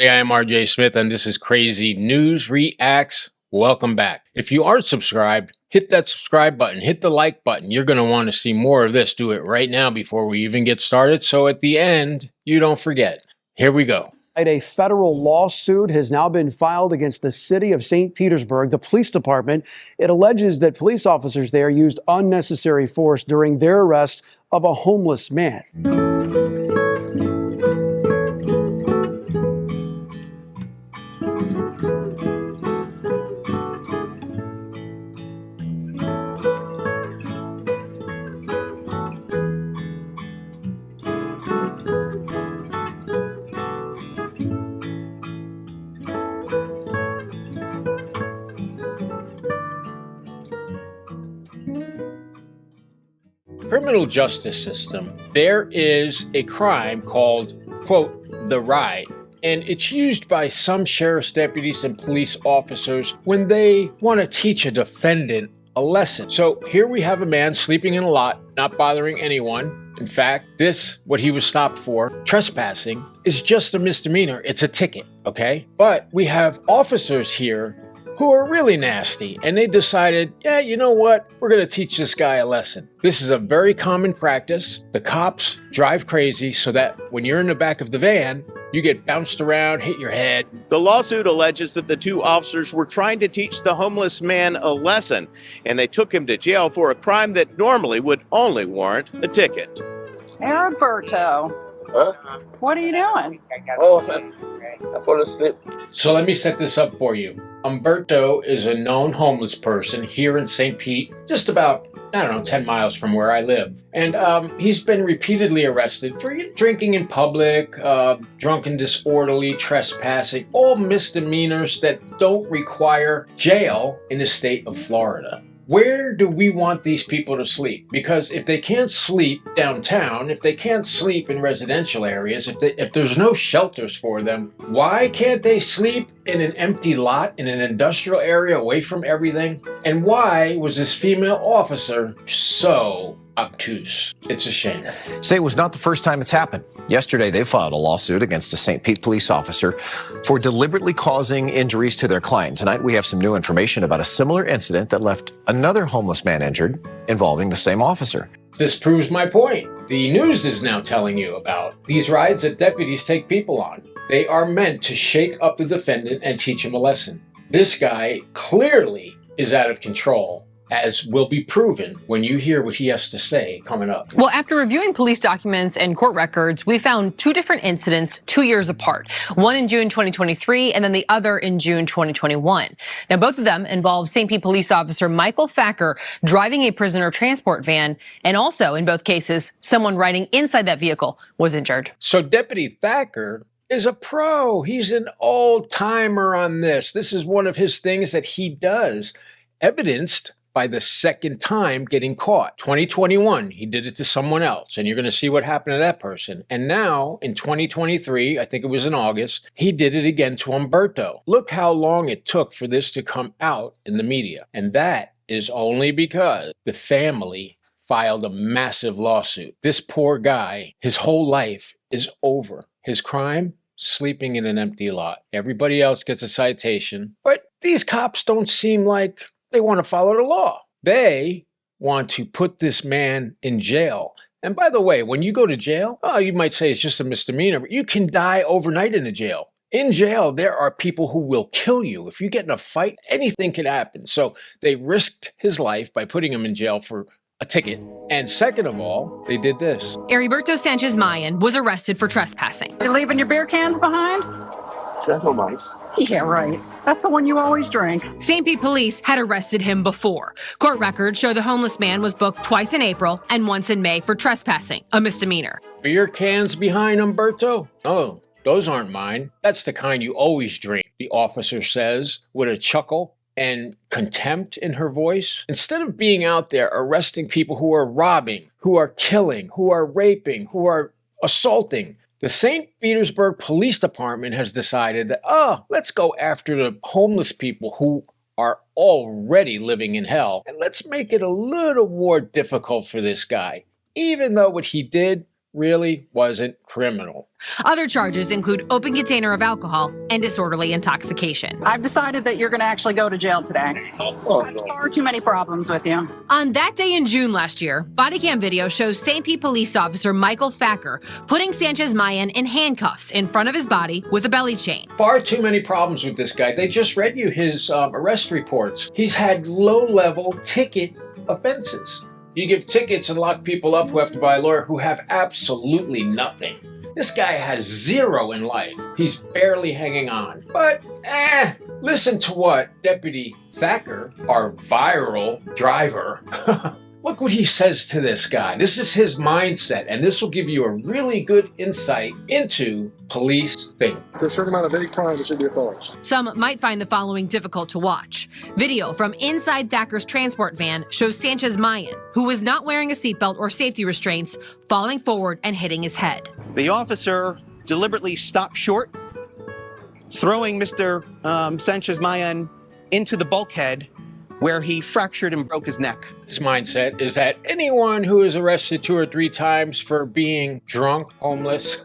Hey, I'm RJSMITH, and this is Crazy News Reacts. Welcome back. If you aren't subscribed, hit that subscribe button, hit the like button. You're going to want to see more of this. Do it right now before we even get started, so at the end, you don't forget. Here we go. A federal lawsuit has now been filed against the city of St. Petersburg, the police department. It alleges that police officers there used unnecessary force during their arrest of a homeless man. Criminal justice system, there is a crime called, quote, the ride. And it's used by some sheriff's deputies and police officers when they want to teach a defendant a lesson. So here we have a man sleeping in a lot, not bothering anyone. In fact, what he was stopped for, trespassing, is just a misdemeanor. It's a ticket, okay? But we have officers here who are really nasty, and they decided, yeah, you know what? We're going to teach this guy a lesson. This is a very common practice. The cops drive crazy so that when you're in the back of the van, you get bounced around, hit your head. The lawsuit alleges that the two officers were trying to teach the homeless man a lesson, and they took him to jail for a crime that normally would only warrant a ticket. Hey, Roberto. Huh? What are you doing? Oh, I fall asleep. So let me set this up for you. Umberto is a known homeless person here in St. Pete, just about, 10 miles from where I live. And he's been repeatedly arrested for drinking in public, drunken disorderly, trespassing, all misdemeanors that don't require jail in the state of Florida. Where do we want these people to sleep? Because if they can't sleep downtown, if they can't sleep in residential areas, if there's no shelters for them, why can't they sleep in an empty lot in an industrial area away from everything? And why was this female officer so obtuse? It's a shame. Say it was not the first time it's happened. Yesterday, they filed a lawsuit against a St. Pete police officer for deliberately causing injuries to their client. Tonight, we have some new information about a similar incident that left another homeless man injured involving the same officer. This proves my point. The news is now telling you about these rides that deputies take people on. They are meant to shake up the defendant and teach him a lesson. This guy clearly is out of control, as will be proven when you hear what he has to say coming up. Well, after reviewing police documents and court records, we found two different incidents 2 years apart. One in June 2023 and then the other in June 2021. Now, both of them involve St. Pete police officer Michael Thacker driving a prisoner transport van. And also, in both cases, someone riding inside that vehicle was injured. So Deputy Thacker is a pro. He's an old-timer on this. This is one of his things that he does, evidenced by the second time getting caught. 2021, he did it to someone else, and you're going to see what happened to that person. And now, in 2023, I think it was in August, he did it again to Umberto. Look how long it took for this to come out in the media. And that is only because the family filed a massive lawsuit. This poor guy, his whole life is over. His crime? Sleeping in an empty lot. Everybody else gets a citation, but these cops don't seem like they want to follow the law. They want to put this man in jail. And by the way, when you go to jail, you might say it's just a misdemeanor, but you can die overnight in a jail. In jail, there are people who will kill you. If you get in a fight, anything can happen. So they risked his life by putting him in jail for a ticket. And second of all, they did this. Heriberto Sanchez Mayan was arrested for trespassing. You're leaving your beer cans behind? That's no mice. Yeah, right. That's the one you always drink. St. Pete police had arrested him before. Court records show the homeless man was booked twice in April and once in May for trespassing, a misdemeanor. Beer cans behind Umberto? Oh, those aren't mine. That's the kind you always drink, the officer says with a chuckle and contempt in her voice. Instead of being out there arresting people who are robbing, who are killing, who are raping, who are assaulting, the St. Petersburg Police Department has decided that, let's go after the homeless people who are already living in hell, and let's make it a little more difficult for this guy. Even though what he did really wasn't criminal. Other charges include open container of alcohol and disorderly intoxication. I've decided that you're going to actually go to jail today. I have far too many problems with you. On that day in June last year, body cam video shows St. Pete police officer Michael Thacker putting Sanchez Mayan in handcuffs in front of his body with a belly chain. Far too many problems with this guy. They just read you his arrest reports. He's had low-level ticket offenses. You give tickets and lock people up who have to buy a lawyer who have absolutely nothing. This guy has zero in life. He's barely hanging on. But, listen to what Deputy Thacker, our viral driver, look what he says to this guy. This is his mindset, and this will give you a really good insight into police thinking. There's a certain amount of any crime that should be a felony. Some might find the following difficult to watch. Video from inside Thacker's transport van shows Sanchez Mayan, who was not wearing a seatbelt or safety restraints, falling forward and hitting his head. The officer deliberately stopped short, throwing Mr. Sanchez Mayan into the bulkhead, where he fractured and broke his neck. His mindset is that anyone who is arrested 2 or 3 times for being drunk, homeless,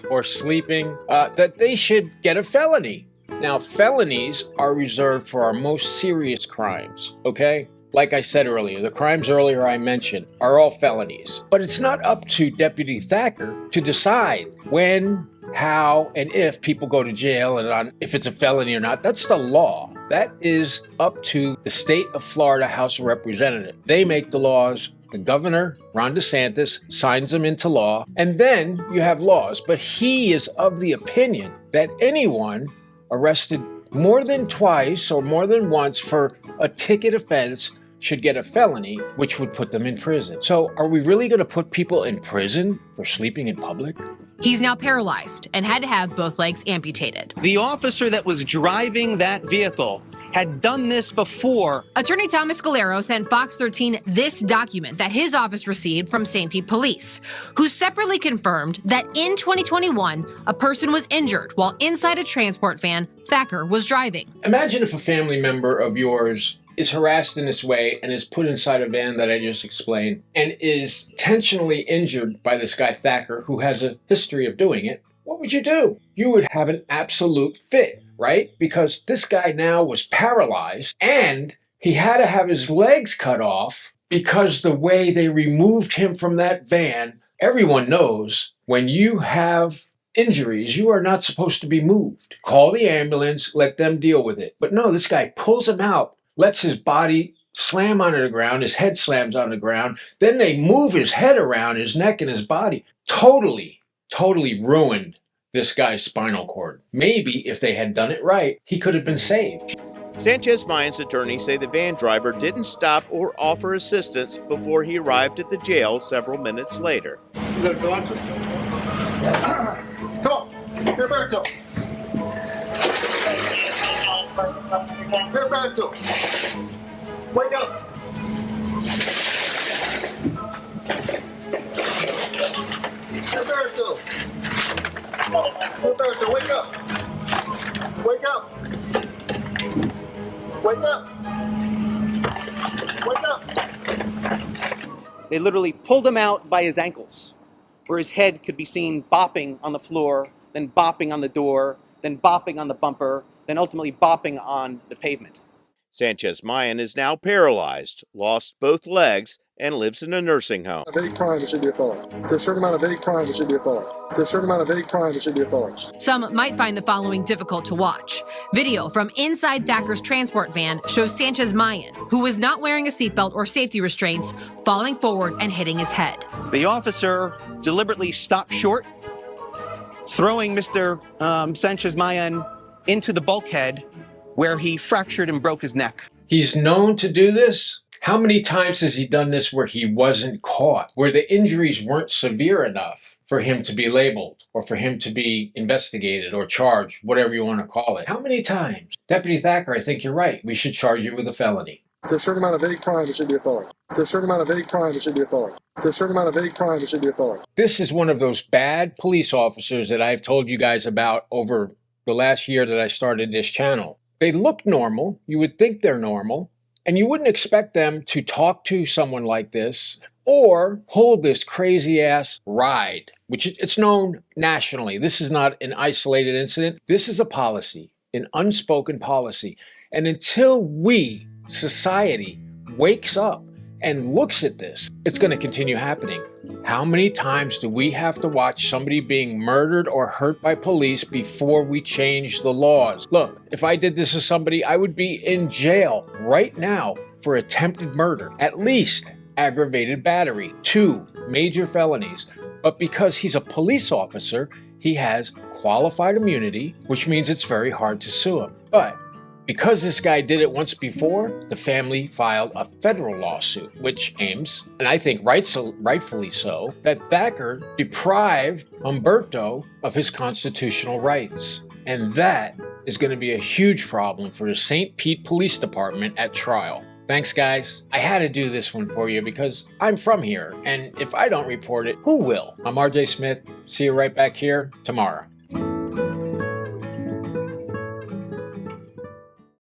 or sleeping, that they should get a felony. Now, felonies are reserved for our most serious crimes, okay? Like I said earlier, the crimes earlier I mentioned are all felonies. But it's not up to Deputy Thacker to decide when, how, and if people go to jail and on if it's a felony or not. That's the law. That is up to the state of Florida House of Representatives. They make the laws. The governor, Ron DeSantis, signs them into law, and then you have laws. But he is of the opinion that anyone arrested more than twice or more than once for a ticket offense should get a felony, which would put them in prison. So are we really going to put people in prison for sleeping in public? He's now paralyzed and had to have both legs amputated. The officer that was driving that vehicle had done this before. Attorney Thomas Scalero sent Fox 13 this document that his office received from St. Pete Police, who separately confirmed that in 2021, a person was injured while inside a transport van Thacker was driving. Imagine if a family member of yours is harassed in this way and is put inside a van that I just explained and is intentionally injured by this guy Thacker, who has a history of doing it. What would you do? You would have an absolute fit, right? Because this guy now was paralyzed and he had to have his legs cut off because the way they removed him from that van, everyone knows when you have injuries, you are not supposed to be moved. Call the ambulance, let them deal with it. But no, this guy pulls him out, lets his body slam onto the ground, his head slams on the ground, then they move his head around, his neck and his body. Totally ruined this guy's spinal cord. Maybe if they had done it right, he could have been saved. Sanchez Mayan's attorneys say the van driver didn't stop or offer assistance before he arrived at the jail several minutes later. Come on, Roberto. Roberto, wake up. Roberto. Roberto, wake up. Wake up. Wake up. Wake up. They literally pulled him out by his ankles, where his head could be seen bopping on the floor, then bopping on the door, then bopping on the bumper, then ultimately bopping on the pavement. Sanchez Mayan is now paralyzed, lost both legs, and lives in a nursing home. Of any crime that should be a felony. There's a certain amount of any crime that should be a felony. There's a certain amount of any crime that should be a felony. Some might find the following difficult to watch. Video from inside Thacker's transport van shows Sanchez Mayan, who was not wearing a seatbelt or safety restraints, falling forward and hitting his head. The officer deliberately stopped short, throwing Mr. Sanchez Mayan into the bulkhead, where he fractured and broke his neck. He's known to do this. How many times has he done this where he wasn't caught, where the injuries weren't severe enough for him to be labeled or for him to be investigated or charged, whatever you want to call it? How many times? Deputy Thacker, I think you're right. We should charge you with a felony. There's a certain amount of any crime that should be a felony. There's a certain amount of any crime that should be a felony. There's a certain amount of any crime that should be a felony. This is one of those bad police officers that I've told you guys about over the last year that I started this channel. They look normal. You would think they're normal. And you wouldn't expect them to talk to someone like this or pull this crazy ass ride, which it's known nationally. This is not an isolated incident. This is a policy, an unspoken policy. And until we, society, wakes up and looks at this, it's going to continue happening. How many times do we have to watch somebody being murdered or hurt by police before we change the laws? Look, if I did this to somebody, I would be in jail right now for attempted murder, at least aggravated battery, 2 major felonies. But because he's a police officer, he has qualified immunity, which means it's very hard to sue him. But because this guy did it once before, the family filed a federal lawsuit, which aims, and I think rightfully so, that Thacker deprive Humberto of his constitutional rights. And that is going to be a huge problem for the St. Pete Police Department at trial. Thanks, guys. I had to do this one for you because I'm from here, and if I don't report it, who will? I'm RJ Smith. See you right back here tomorrow.